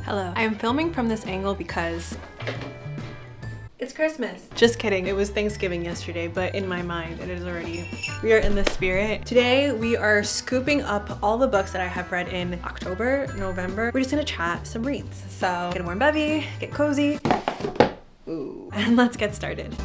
Hello. I am filming from this angle because it's Christmas. Just kidding. It was Thanksgiving yesterday, but in my mind, it is already. We are in the spirit. Today, we are scooping up all the books that I have read in October, November. We're just gonna chat some reads. So get a warm bevy, get cozy. Ooh. And let's get started.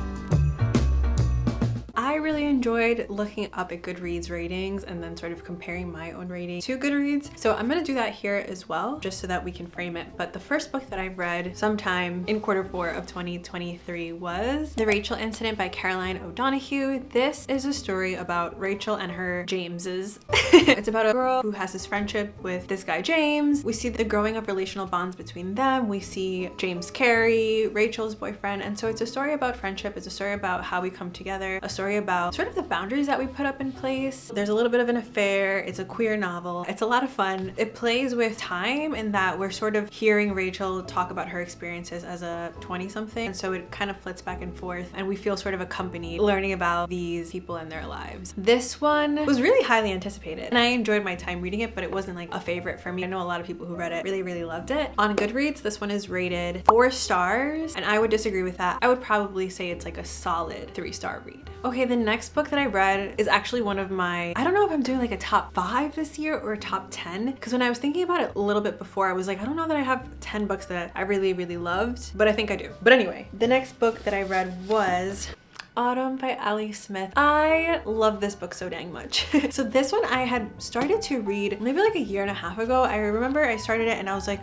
I really enjoyed looking up at Goodreads ratings and then sort of comparing my own rating to Goodreads. So I'm gonna do that here as well, just so that we can frame it. But the first book that I read sometime in Q4 of 2023 was The Rachel Incident by Caroline O'Donoghue. This is a story about Rachel and her Jameses. It's about a girl who has this friendship with this guy James. We see the growing of relational bonds between them. We see James Carey, Rachel's boyfriend. And so it's a story about friendship. It's a story about how we come together, a story about sort of the boundaries that we put up in place. There's a little bit of an affair. It's a queer novel. It's a lot of fun. It plays with time in that we're sort of hearing Rachel talk about her experiences as a 20-something. And so it kind of flits back and forth and we feel sort of accompanied learning about these people and their lives. This one was really highly anticipated and I enjoyed my time reading it, but it wasn't like a favorite for me. I know a lot of people who read it really loved it. On Goodreads, this one is rated 4 stars and I would disagree with that. I would probably say it's like a solid 3-star read. Okay, the next book that I read is actually one of my, I don't know if I'm doing like a top 5 this year or a top 10, because when I was thinking about it a little bit before, I was like, I don't know that I have 10 books that I really loved, but I think I do. But anyway, the next book that I read was Autumn by Ali Smith. I love this book so dang much. So this one I had started to read maybe like a year and a half ago. I remember I started it and I was like,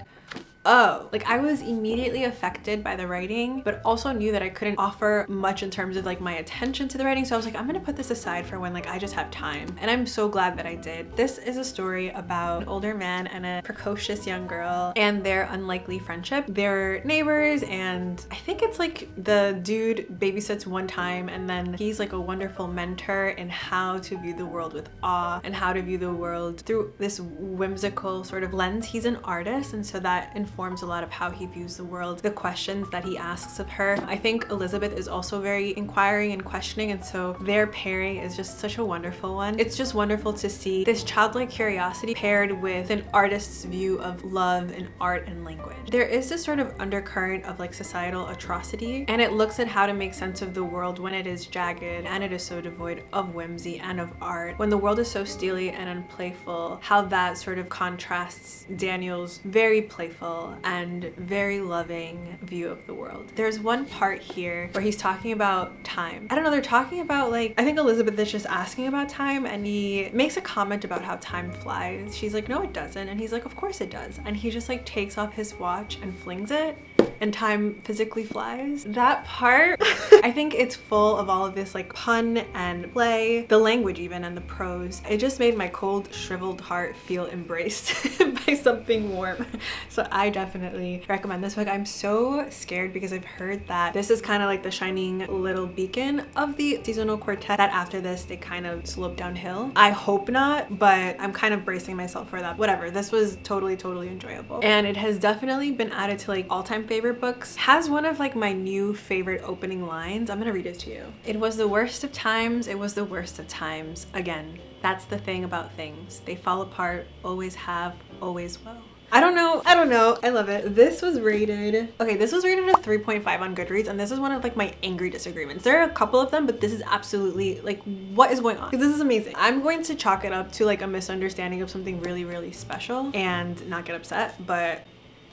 oh, like I was immediately affected by the writing, but also knew that I couldn't offer much in terms of like my attention to the writing. So I was like, I'm gonna put this aside for when like I just have time. And I'm so glad that I did. This is a story about an older man and a precocious young girl and their unlikely friendship. They're neighbors and I think it's like the dude babysits one time and then he's like a wonderful mentor in how to view the world with awe and how to view the world through this whimsical sort of lens. He's an artist and so that informs a lot of how he views the world, the questions that he asks of her. I think Elizabeth is also very inquiring and questioning, and so their pairing is just such a wonderful one. It's just wonderful to see this childlike curiosity paired with an artist's view of love and art and language. There is this sort of undercurrent of like societal atrocity, and it looks at how to make sense of the world when it is jagged and it is so devoid of whimsy and of art. When the world is so steely and unplayful, how that sort of contrasts Daniel's very playful and very loving view of the world. There's one part here where he's talking about time. I don't know, they're talking about like, I think Elizabeth is just asking about time and he makes a comment about how time flies. She's like, no, it doesn't. And he's like, of course it does. And he just like takes off his watch and flings it and time physically flies. That part, I think it's full of all of this like pun and play, the language even and the prose. It just made my cold, shriveled heart feel embraced by something warm. So I definitely recommend this book. I'm so scared because I've heard that this is kind of like the shining little beacon of the seasonal quartet, that after this they kind of slope downhill. I hope not, but I'm kind of bracing myself for that. Whatever, this was totally enjoyable. And it has definitely been added to like all-time favorite books. Has one of like my new favorite opening lines. I'm gonna read it to you. It was the worst of times, it was the worst of times. Again, that's the thing about things. They fall apart, always have, always will. I don't know. I love it. This was rated, okay, this was rated a 3.5 on Goodreads, and this is one of like my angry disagreements. There are a couple of them, but this is absolutely like, what is going on? Because this is amazing. I'm going to chalk it up to like a misunderstanding of something really special and not get upset, but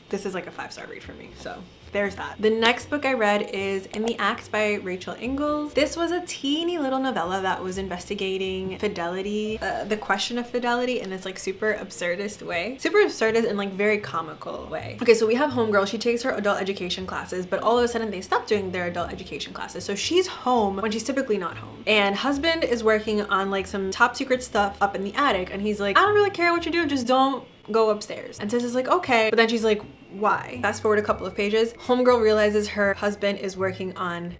this is like a 5-star read for me, so there's that. The next book I read is In the Act by Rachel Ingalls. This was a teeny little novella that was investigating fidelity, the question of fidelity in this like super absurdist way. Super absurdist and like very comical way. Okay, so we have homegirl, she takes her adult education classes, but all of a sudden they stop doing their adult education classes. So she's home when she's typically not home. And husband is working on like some top secret stuff up in the attic and he's like, I don't really care what you do, just don't go upstairs. And Sis is like, okay. But then she's like, why? Fast forward a couple of pages. Homegirl realizes her husband is working on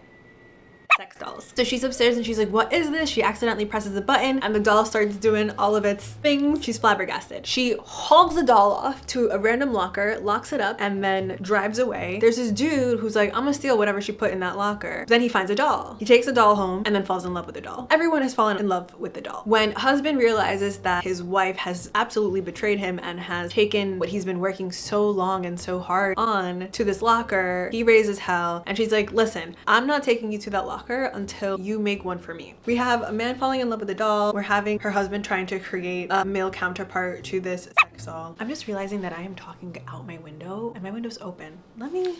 sex dolls. So she's upstairs and she's like, what is this? She accidentally presses the button and the doll starts doing all of its things. She's flabbergasted. She hauls the doll off to a random locker, locks it up, and then drives away. There's this dude who's like, I'm gonna steal whatever she put in that locker. Then he finds a doll. He takes the doll home and then falls in love with the doll. Everyone has fallen in love with the doll. When husband realizes that his wife has absolutely betrayed him and has taken what he's been working so long and so hard on to this locker, he raises hell and she's like, listen, I'm not taking you to that locker until you make one for me. We have a man falling in love with a doll. We're having her husband trying to create a male counterpart to this sex doll. I'm just realizing that I am talking out my window and my window's open. Let me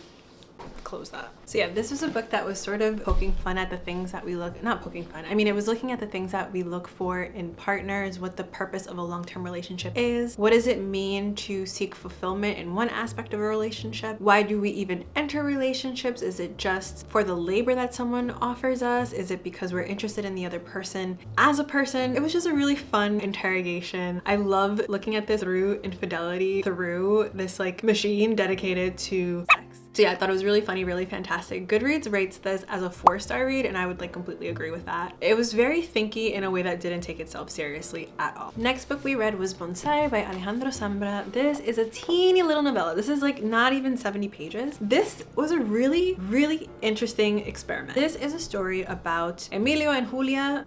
close that. So yeah, this was a book that was sort of poking fun at the things that we not poking fun. I mean, it was looking at the things that we look for in partners, what the purpose of a long-term relationship is. What does it mean to seek fulfillment in one aspect of a relationship? Why do we even enter relationships? Is it just for the labor that someone offers us? Is it because we're interested in the other person as a person? It was just a really fun interrogation. I love looking at this through infidelity, through this like machine dedicated to sex. So yeah, I thought it was really funny, really fantastic. Goodreads rates this as a 4-star read, and I would like completely agree with that. It was very thinky in a way that didn't take itself seriously at all. Next book we read was Bonsai by Alejandro Zambra. This is a teeny little novella. This is like not even 70 pages. This was a really, really interesting experiment. This is a story about Emilia and Julio.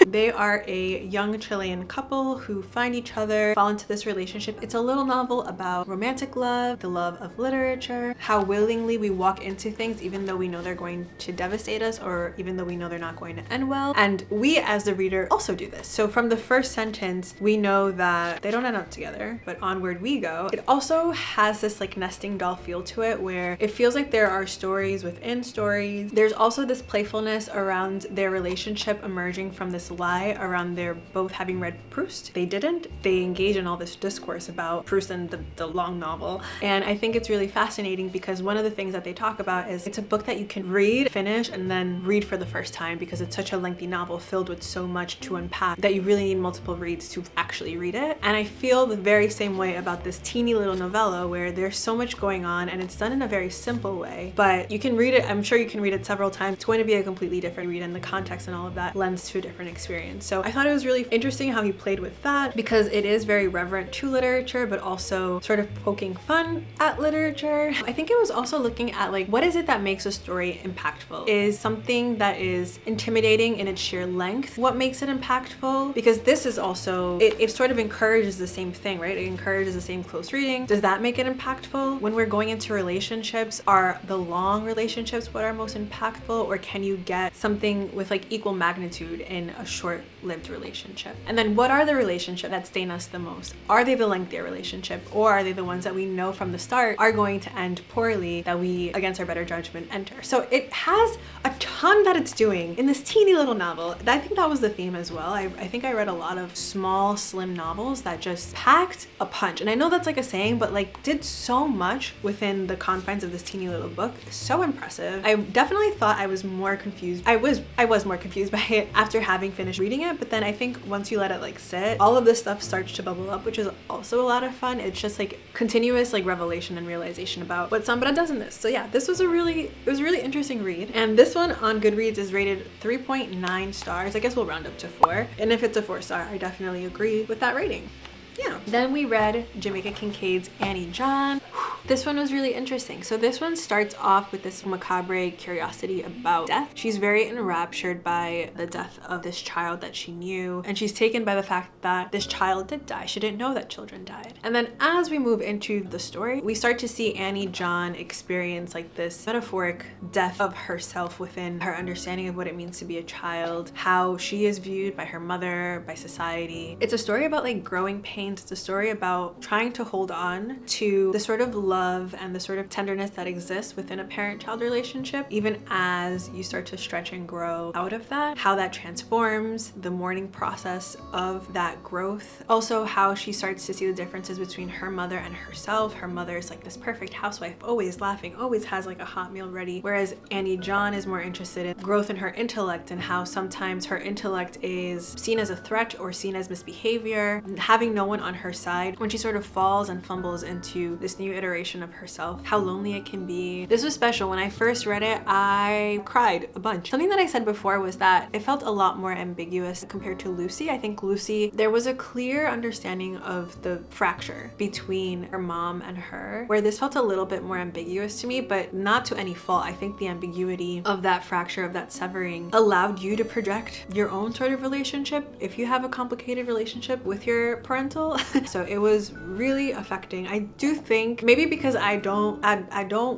They are a young Chilean couple who find each other, fall into this relationship. It's a little novel about romantic love, the love of literature, how willingly we walk into things even though we know they're going to devastate us or even though we know they're not going to end well. And we as the reader also do this. So from the first sentence, we know that they don't end up together, but onward we go. It also has this like nesting doll feel to it where it feels like there are stories within stories. There's also this playfulness around their relationship emerging from this lie around their both having read Proust. They didn't. They engage in all this discourse about Proust and the long novel. And I think it's really fascinating because one of the things that they talk about is it's a book that you can read, finish, and then read for the first time because it's such a lengthy novel filled with so much to unpack that you really need multiple reads to actually read it. And I feel the very same way about this teeny little novella where there's so much going on and it's done in a very simple way, but you can read it. I'm sure you can read it several times. It's going to be a completely different read and the context and all of that lends to a different experience. So I thought it was really interesting how he played with that because it is very reverent to literature, but also sort of poking fun at literature. I think it was also looking at like, what is it that makes a story impactful? Is something that is intimidating in its sheer length what makes it impactful? Because this is also, it sort of encourages the same thing, right? It encourages the same close reading. Does that make it impactful? When we're going into relationships, are the long relationships what are most impactful, or can you get something with like equal magnitude in a short-lived relationship? And then what are the relationships that stain us the most? Are they the lengthier relationship, or are they the ones that we know from the start are going to end poorly that we, against our better judgment, enter? So it has a ton that it's doing in this teeny little novel. I think that was the theme as well. I think I read a lot of small, slim novels that just packed a punch. And I know that's like a saying, but like did so much within the confines of this teeny little book. So impressive. I definitely thought I was more confused. I was more confused by it after having finished reading it, but then I think once you let it like sit, all of this stuff starts to bubble up, which is also a lot of fun. It's just like continuous like revelation and realization about what Zambra does in this. So yeah, this was a really interesting read. And this one on Goodreads is rated 3.9 stars. I guess we'll round up to 4. And if it's a 4-star, I definitely agree with that rating. Yeah. Then we read Jamaica Kincaid's Annie John. This one was really interesting. So this one starts off with this macabre curiosity about death. She's very enraptured by the death of this child that she knew, and she's taken by the fact that this child did die. She didn't know that children died. And then as we move into the story, we start to see Annie John experience like this metaphoric death of herself within her understanding of what it means to be a child, how she is viewed by her mother, by society. It's a story about like growing pains. It's a story about trying to hold on to the sort of love and the sort of tenderness that exists within a parent-child relationship, even as you start to stretch and grow out of that, how that transforms, the mourning process of that growth. Also how she starts to see the differences between her mother and herself. Her mother is like this perfect housewife, always laughing, always has like a hot meal ready, whereas Annie John is more interested in growth in her intellect and how sometimes her intellect is seen as a threat or seen as misbehavior, having no one on her side when she sort of falls and fumbles into this new iteration exploration of herself, how lonely it can be. This was special. When I first read it, I cried a bunch. Something that I said before was that it felt a lot more ambiguous compared to Lucy. I think Lucy, there was a clear understanding of the fracture between her mom and her, where this felt a little bit more ambiguous to me, but not to any fault. I think the ambiguity of that fracture, of that severing, allowed you to project your own sort of relationship if you have a complicated relationship with your parental. So it was really affecting. I do think maybe because I don't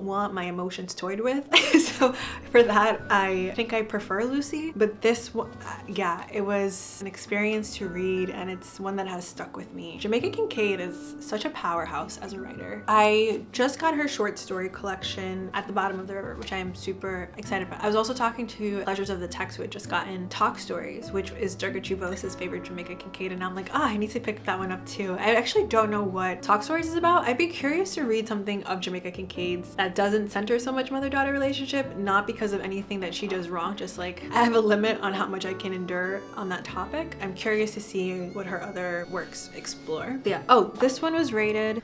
want my emotions toyed with. So for that, I think I prefer Lucy, but this one, yeah, it was an experience to read, and it's one that has stuck with me. Jamaica Kincaid is such a powerhouse as a writer. I just got her short story collection At the Bottom of the River, which I am super excited about. I was also talking to Pleasures of the Text, who had just gotten Talk Stories, which is Durga Chubos's favorite Jamaica Kincaid, and I'm like, I need to pick that one up too. I actually don't know what Talk Stories is about. I'd be curious to read something of Jamaica Kincaid's that doesn't center so much mother-daughter relationship, not because of anything that she does wrong, just like I have a limit on how much I can endure on that topic. I'm curious to see what her other works explore. Yeah. Oh, this one was rated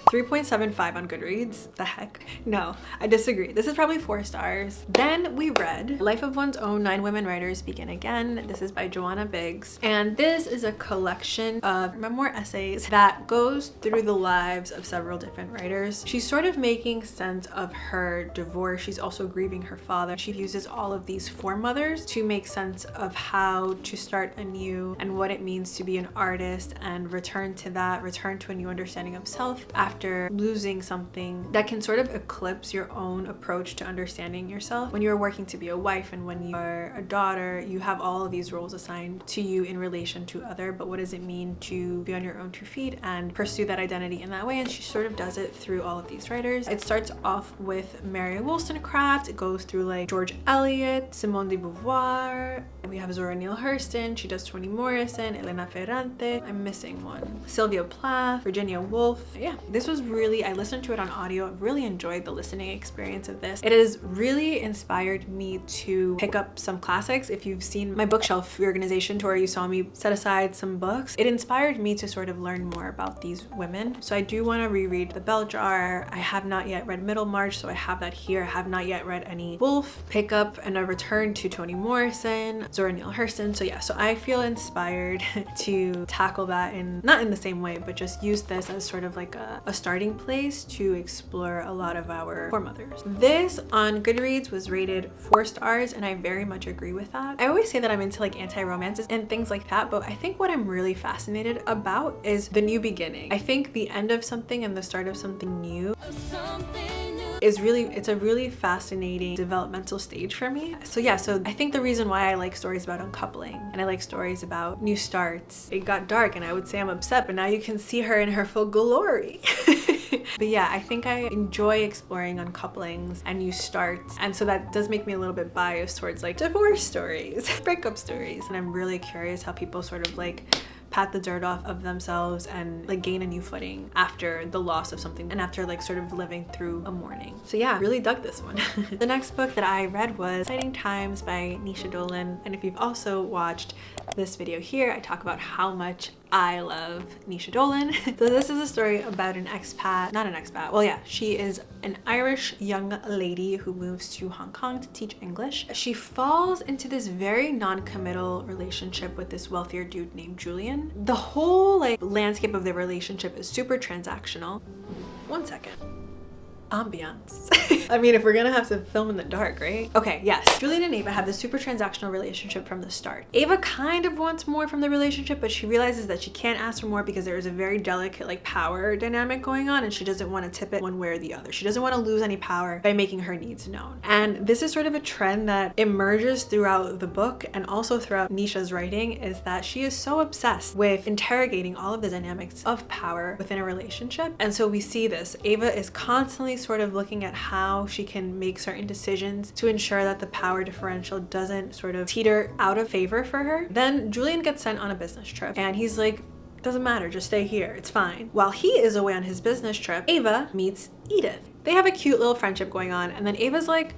3.75 on Goodreads. The heck? No, I disagree. This is probably 4 stars. Then we read Life of One's Own, 9 Women Writers Begin Again. This is by Joanna Biggs. And this is a collection of memoir essays that goes through the lives of several different writers. She's sort of making sense of her divorce. She's also grieving her father. She uses all of these foremothers to make sense of how to start anew and what it means to be an artist and return to that, return to a new understanding of self after losing something that can sort of eclipse your own approach to understanding yourself. When you're working to be a wife and when you are a daughter, you have all of these roles assigned to you in relation to other, but what does it mean to be on your own 2 feet and pursue that identity in that way? And she sort of does it through all of these writers. It starts off with Mary Wollstonecraft. It goes through like George Eliot, Simone de Beauvoir. We have Zora Neale Hurston. She does Toni Morrison, Elena Ferrante. I'm missing one. Sylvia Plath, Virginia Woolf. Yeah, this was really, I listened to it on audio. I really enjoyed the listening experience of this. It has really inspired me to pick up some classics. If you've seen my bookshelf reorganization tour, you saw me set aside some books. It inspired me to sort of learn more about these women. So I do want to reread The Bell Jar. I have not yet read Middlemarch, so I have that here. I have not yet read any Woolf. Pick up and a return to Toni Morrison, Zora Neale Hurston. So yeah, so I feel inspired to tackle that in, not in the same way, but just use this as sort of like a starting place to explore a lot of our foremothers. This on Goodreads was rated 4 stars, and I very much agree with that. I always say that I'm into like anti-romances and things like that, but I think what I'm really fascinated about is the new beginning. I think the end of something and the start of something new is really, it's a really fascinating developmental stage for me. So yeah, so I think the reason why I like stories about uncoupling and I like stories about new starts, it got dark and I would say I'm upset, but now you can see her in her full glory. But yeah, I think I enjoy exploring uncouplings and new starts, and so that does make me a little bit biased towards like divorce stories, breakup stories, and I'm really curious how people sort of like pat the dirt off of themselves and like gain a new footing after the loss of something and after like sort of living through a mourning. So yeah, really dug this one. The next book that I read was Exciting Times by Naoise Dolan, and if you've also watched this video here, I talk about how much I love Naoise Dolan. So this is a story about an expat, not an expat, well yeah, she is an Irish young lady who moves to Hong Kong to teach English. She falls into this very non-committal relationship with this wealthier dude named Julian. The whole like landscape of their relationship is super transactional. One second. Ambiance. I mean, if we're gonna have to film in the dark, right? Okay, yes. Julian and Ava have this super transactional relationship from the start. Ava kind of wants more from the relationship, but she realizes that she can't ask for more because there is a very delicate like power dynamic going on, and she doesn't want to tip it one way or the other. She doesn't want to lose any power by making her needs known. And this is sort of a trend that emerges throughout the book and also throughout Naoise's writing, is that she is so obsessed with interrogating all of the dynamics of power within a relationship. And so we see this. Ava is constantly sort of looking at how she can make certain decisions to ensure that the power differential doesn't sort of teeter out of favor for her. Then Julian gets sent on a business trip and he's like, doesn't matter, just stay here, it's fine. While he is away on his business trip, Ava meets Edith. They have a cute little friendship going on, and then Ava's like,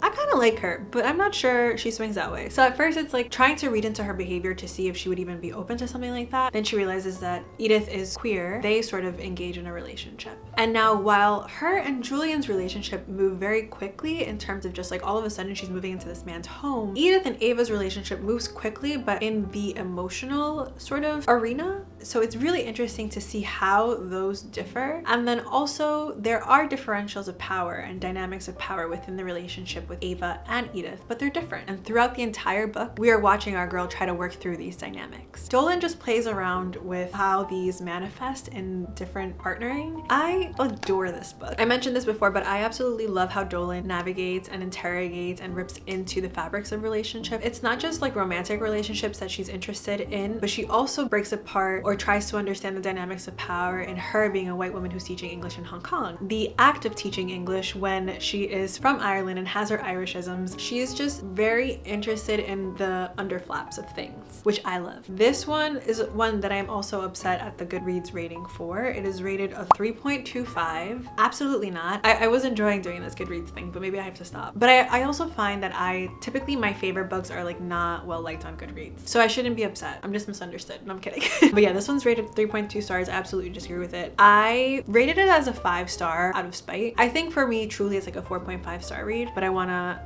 I kind of like her, but I'm not sure she swings that way. So at first it's like trying to read into her behavior to see if she would even be open to something like that. Then she realizes that Edith is queer. They sort of engage in a relationship. And now while her and Julian's relationship move very quickly in terms of just like all of a sudden she's moving into this man's home, Edith and Ava's relationship moves quickly, but in the emotional sort of arena. So it's really interesting to see how those differ. And then also there are differentials of power and dynamics of power within the relationship with Ava and Edith, but they're different. And throughout the entire book, we are watching our girl try to work through these dynamics. Dolan just plays around with how these manifest in different partnering. I adore this book. I mentioned this before, but I absolutely love how Dolan navigates and interrogates and rips into the fabrics of relationship. It's not just like romantic relationships that she's interested in, but she also breaks apart or tries to understand the dynamics of power in her being a white woman who's teaching English in Hong Kong. The act of teaching English when she is from Ireland and has her Irishisms, she is just very interested in the underflaps of things, which I love. This one is one that I'm also upset at the Goodreads rating for. It is rated a 3.25. Absolutely not. I was enjoying doing this Goodreads thing, but maybe I have to stop. But I also find that typically my favorite books are like not well liked on Goodreads. So I shouldn't be upset. I'm just misunderstood. No, I'm kidding. But yeah, this one's rated 3.2 stars. I absolutely disagree with it. I rated it as a 5-star out of spite. I think for me, truly it's like a 4.5 star read, but I wanna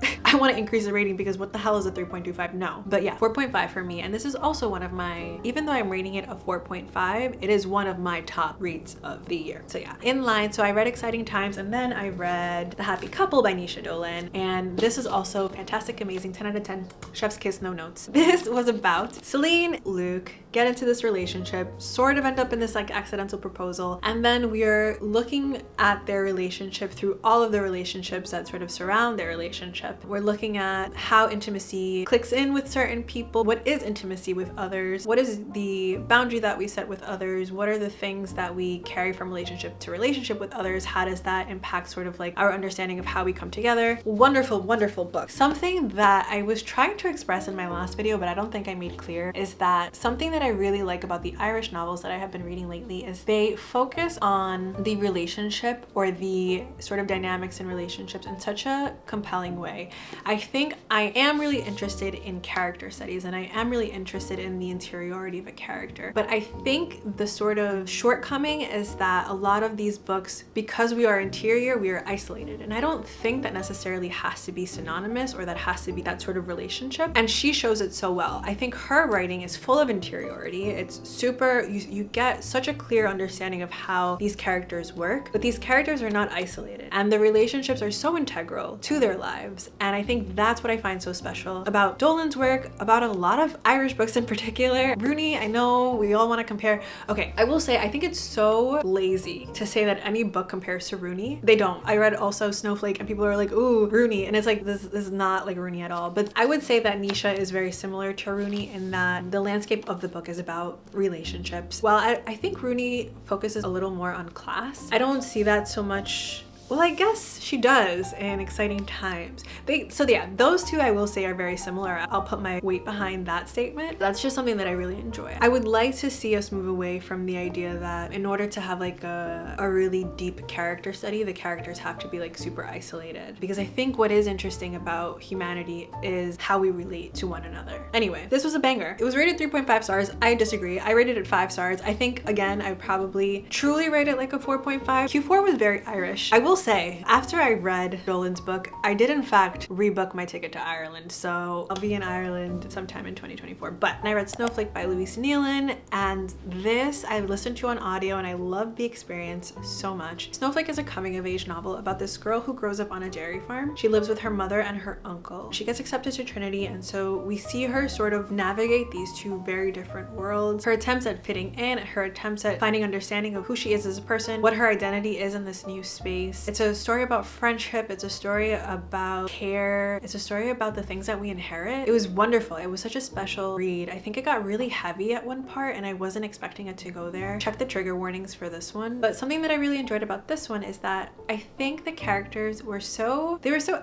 increase the rating because what the hell is a 3.25? No. But yeah, 4.5 for me. And this is also one of my, even though I'm rating it a 4.5, it is one of my top reads of the year. So yeah, in line. So I read Exciting Times and then I read The Happy Couple by Naoise Dolan. And this is also fantastic, amazing, 10 out of 10, chef's kiss, no notes. This was about Celine, Luke, get into this relationship, sort of end up in this like accidental proposal, and then we're looking at their relationship through all of the relationships that sort of surround their relationship. We're looking at how intimacy clicks in with certain people, what is intimacy with others, what is the boundary that we set with others, what are the things that we carry from relationship to relationship with others, how does that impact sort of like our understanding of how we come together. Wonderful, wonderful book. Something that I was trying to express in my last video, but I don't think I made clear, is that something that I really like about the Irish novels that I have been reading lately is they focus on the relationship or the sort of dynamics in relationships in such a compelling way. I think I am really interested in character studies and I am really interested in the interiority of a character. But I think the sort of shortcoming is that a lot of these books, because we are interior, we are isolated. And I don't think that necessarily has to be synonymous or that has to be that sort of relationship. And she shows it so well. I think her writing is full of interiority. It's super, you get such a clear understanding of how these characters work, but these characters are not isolated and the relationships are so integral to their lives. And I think that's what I find so special about Dolan's work, about a lot of Irish books in particular. Rooney, I know we all want to compare. Okay, I will say, I think it's so lazy to say that any book compares to Rooney. They don't. I read also Snowflake and people are like, ooh, Rooney. And it's like, this is not like Rooney at all. But I would say that Naoise is very similar to Rooney in that the landscape of the book is about relationships. Well, I think Rooney focuses a little more on class. I don't see that so much. Well, I guess she does in Exciting Times. So yeah, those two I will say are very similar. I'll put my weight behind that statement. That's just something that I really enjoy. I would like to see us move away from the idea that in order to have like a really deep character study, the characters have to be like super isolated. Because I think what is interesting about humanity is how we relate to one another. Anyway, this was a banger. It was rated 3.5 stars. I disagree. I rated it 5 stars. I think, again, I probably truly rate it like a 4.5. Q4 was very Irish. I will say, after I read Dolan's book, I did in fact rebook my ticket to Ireland. So I'll be in Ireland sometime in 2024. But I read Snowflake by Louise Nealon, and this I listened to on audio and I loved the experience so much. Snowflake is a coming of age novel about this girl who grows up on a dairy farm. She lives with her mother and her uncle. She gets accepted to Trinity, and so we see her sort of navigate these two very different worlds. Her attempts at fitting in, her attempts at finding understanding of who she is as a person, what her identity is in this new space. It's a story about friendship. It's a story about care. It's a story about the things that we inherit. It was wonderful. It was such a special read. I think it got really heavy at one part and I wasn't expecting it to go there. Check the trigger warnings for this one. But something that I really enjoyed about this one is that I think the characters were so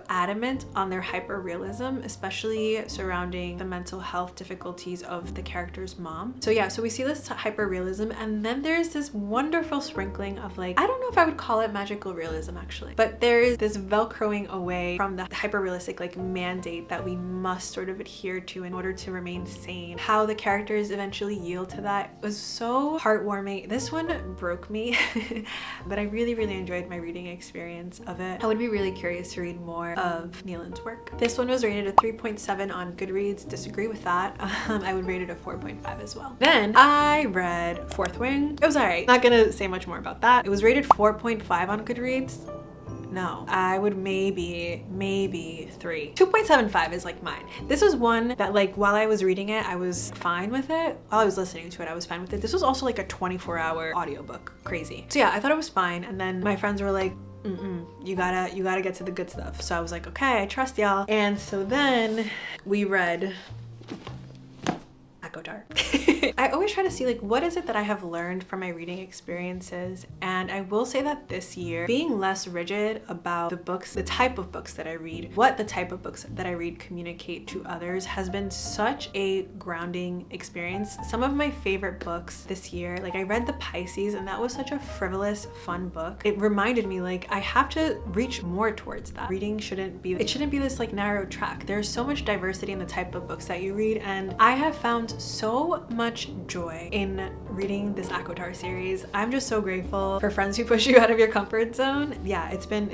adamant on their hyper-realism, especially surrounding the mental health difficulties of the character's mom. So yeah, so we see this hyper-realism, and then there's this wonderful sprinkling of like, I don't know if I would call it magical realism, realism actually. But there is this velcroing away from the hyper-realistic like mandate that we must sort of adhere to in order to remain sane. How the characters eventually yield to that was so heartwarming. This one broke me, but I really, really enjoyed my reading experience of it. I would be really curious to read more of Nealon's work. This one was rated a 3.7 on Goodreads. Disagree with that. I would rate it a 4.5 as well. Then I read Fourth Wing. It was alright. Not gonna say much more about that. It was rated 4.5 on Goodreads. No, I would maybe 3. 2.75 is like mine. This was one that like while I was reading it, I was fine with it. While I was listening to it, I was fine with it. This was also like a 24-hour audiobook. Crazy. So yeah, I thought it was fine. And then my friends were like, you gotta get to the good stuff. So I was like, okay, I trust y'all. And so then we read ACOTAR. I always try to see like what is it that I have learned from my reading experiences, and I will say that this year being less rigid about the books, the type of books that I read, what the type of books that I read communicate to others has been such a grounding experience. Some of my favorite books this year, like I read The Pisces, and that was such a frivolous, fun book. It reminded me like I have to reach more towards that. Reading shouldn't be this like narrow track. There's so much diversity in the type of books that you read, and I have found so much joy in reading this ACOTAR series. I'm just so grateful for friends who push you out of your comfort zone. Yeah, it's been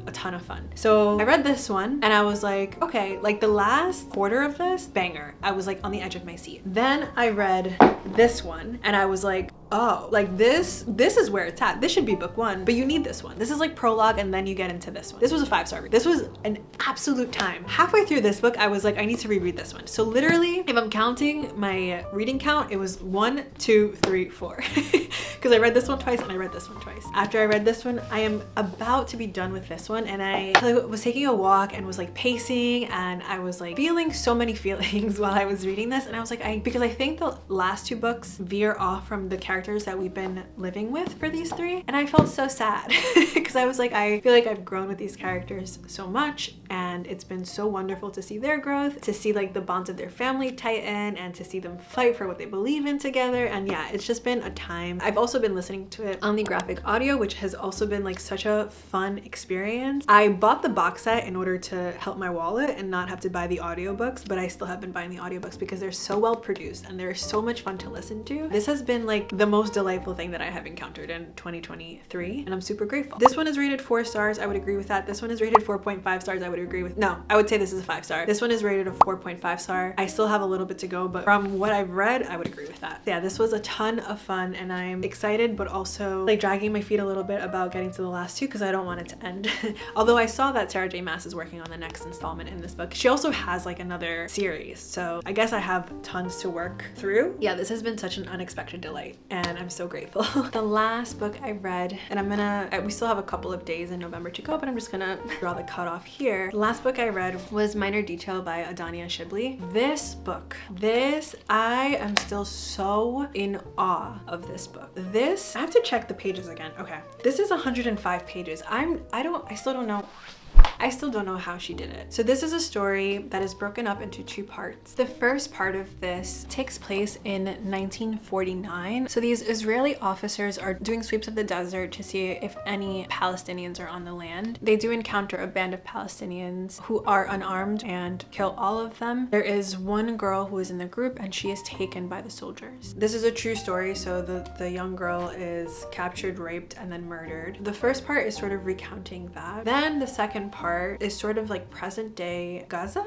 a ton of fun. So I read this one and I was like, okay, like the last quarter of this, banger. I was like on the edge of my seat. Then I read this one and I was like, oh, like this is where it's at. This should be book 1, but you need this one. This is like prologue and then you get into this one. This was a 5-star read. This was an absolute time. Halfway through this book, I was like, I need to reread this one. So literally, if I'm counting my reading count, it was 1, 2, 3, 4. Because I read this one twice and I read this one twice. After I read this one, I am about to be done with this one, and I was taking a walk and was like pacing, and I was like feeling so many feelings while I was reading this, and I was like, because I think the last 2 books veer off from the characters that we've been living with for these 3, and I felt so sad because I was like, I feel like I've grown with these characters so much, and it's been so wonderful to see their growth, to see like the bonds of their family tighten, and to see them fight for what they believe in together. And yeah, it's just been a time. I've also been listening to it on the graphic audio, which has also been like such a fun experience. I bought the box set in order to help my wallet and not have to buy the audiobooks, but I still have been buying the audiobooks because they're so well produced and they're so much fun to listen to. This has been like the most delightful thing that I have encountered in 2023, and I'm super grateful. This one is rated 4 stars. I would agree with that. This one is rated 4.5 stars. I would agree with, no, I would say this is a 5-star. This one is rated a 4.5 star. I still have a little bit to go, but from what I've read, I would agree with that. Yeah, this was a ton of fun, and I'm excited, but also like dragging my feet a little bit about getting to the last 2 because I don't want it to end. Although I saw that Sarah J. Maas is working on the next installment in this book. She also has like another series, so I guess I have tons to work through. Yeah, this has been such an unexpected delight, and I'm so grateful. The last book I read, and we still have a couple of days in November to go, but I'm just gonna draw the cutoff here. The last book I read was Minor Detail by Adania Shibli. This book, I am still so in awe of this book. I have to check the pages again. Okay, this is 105 pages. I still don't know how she did it. So this is a story that is broken up into 2 parts. The first part of this takes place in 1949. So these Israeli officers are doing sweeps of the desert to see if any Palestinians are on the land. They do encounter a band of Palestinians who are unarmed and kill all of them. There is one girl who is in the group, and she is taken by the soldiers. This is a true story. So the young girl is captured, raped, and then murdered. The first part is sort of recounting that. Then the second part is sort of like present day Gaza.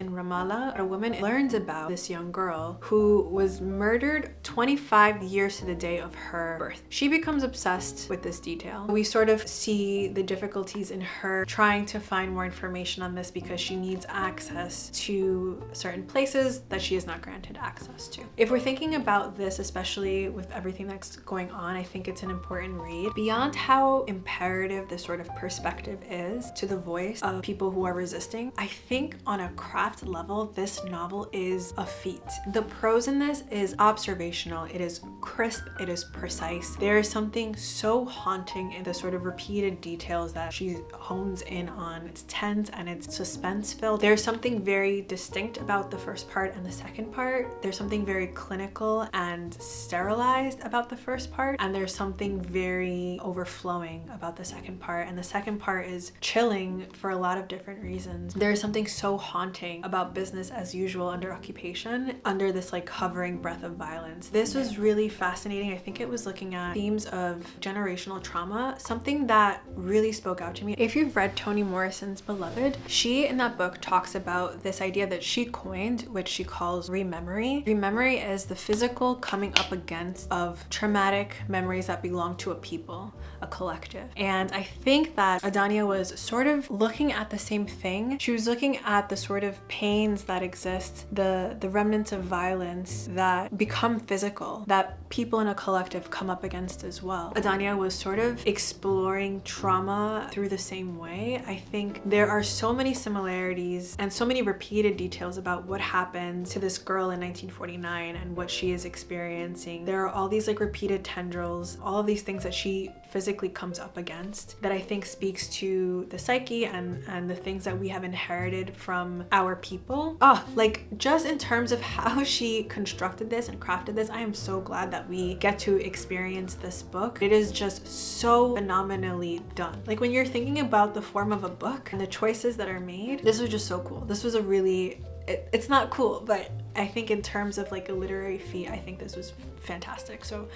In Ramallah, a woman learns about this young girl who was murdered 25 years to the day of her birth. She becomes obsessed with this detail. We sort of see the difficulties in her trying to find more information on this because she needs access to certain places that she is not granted access to. If we're thinking about this, especially with everything that's going on, I think it's an important read. Beyond how imperative this sort of perspective is to the voice of people who are resisting, I think on a craft craft level, this novel is a feat. The prose in this is observational, it is crisp, it is precise. There is something so haunting in the sort of repeated details that she hones in on. It's tense and it's suspense filled. There's something very distinct about the first part and the second part. There's something very clinical and sterilized about the first part, and there's something very overflowing about the second part, and the second part is chilling for a lot of different reasons. There's something so haunting about business as usual under occupation, under this like hovering breath of violence. This was really fascinating. I think it was looking at themes of generational trauma, something that really spoke out to me. If you've read Toni Morrison's Beloved, she in that book talks about this idea that she coined, which she calls rememory. Rememory is the physical coming up against of traumatic memories that belong to a people, a collective. And I think that Adania was sort of looking at the same thing. She was looking at the sort of pains that exist, the remnants of violence that become physical, that people in a collective come up against as well. Adania was sort of exploring trauma through the same way. I think there are so many similarities and so many repeated details about what happened to this girl in 1949 and what she is experiencing. There are all these like repeated tendrils, all of these things that she physically comes up against that I think speaks to the psyche and the things that we have inherited from our people. Like just in terms of how she constructed this and crafted this, I am so glad that we get to experience this book. It is just so phenomenally done. Like when you're thinking about the form of a book and the choices that are made, this was just so cool. This was a really, it's not cool, but I think in terms of like a literary feat, I think this was fantastic. So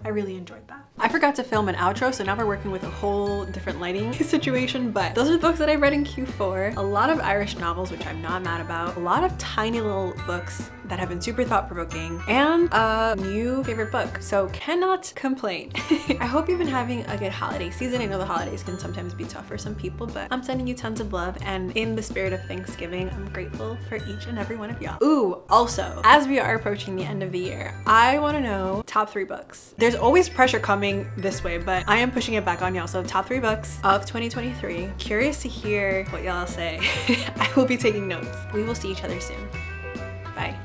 I really enjoyed that. I forgot to film an outro, so now we're working with a whole different lighting situation, but those are the books that I read in Q4. A lot of Irish novels, which I'm not mad about. A lot of tiny little books that have been super thought-provoking, and a new favorite book, so cannot complain. I hope you've been having a good holiday season. I know the holidays can sometimes be tough for some people, but I'm sending you tons of love, and in the spirit of Thanksgiving, I'm grateful for each and every one of y'all. Ooh, also, as we are approaching the end of the year, I want to know top 3 books. There's always pressure coming this way, but I am pushing it back on y'all. So top 3 books of 2023. Curious to hear what y'all say. I will be taking notes. We will see each other soon. Bye.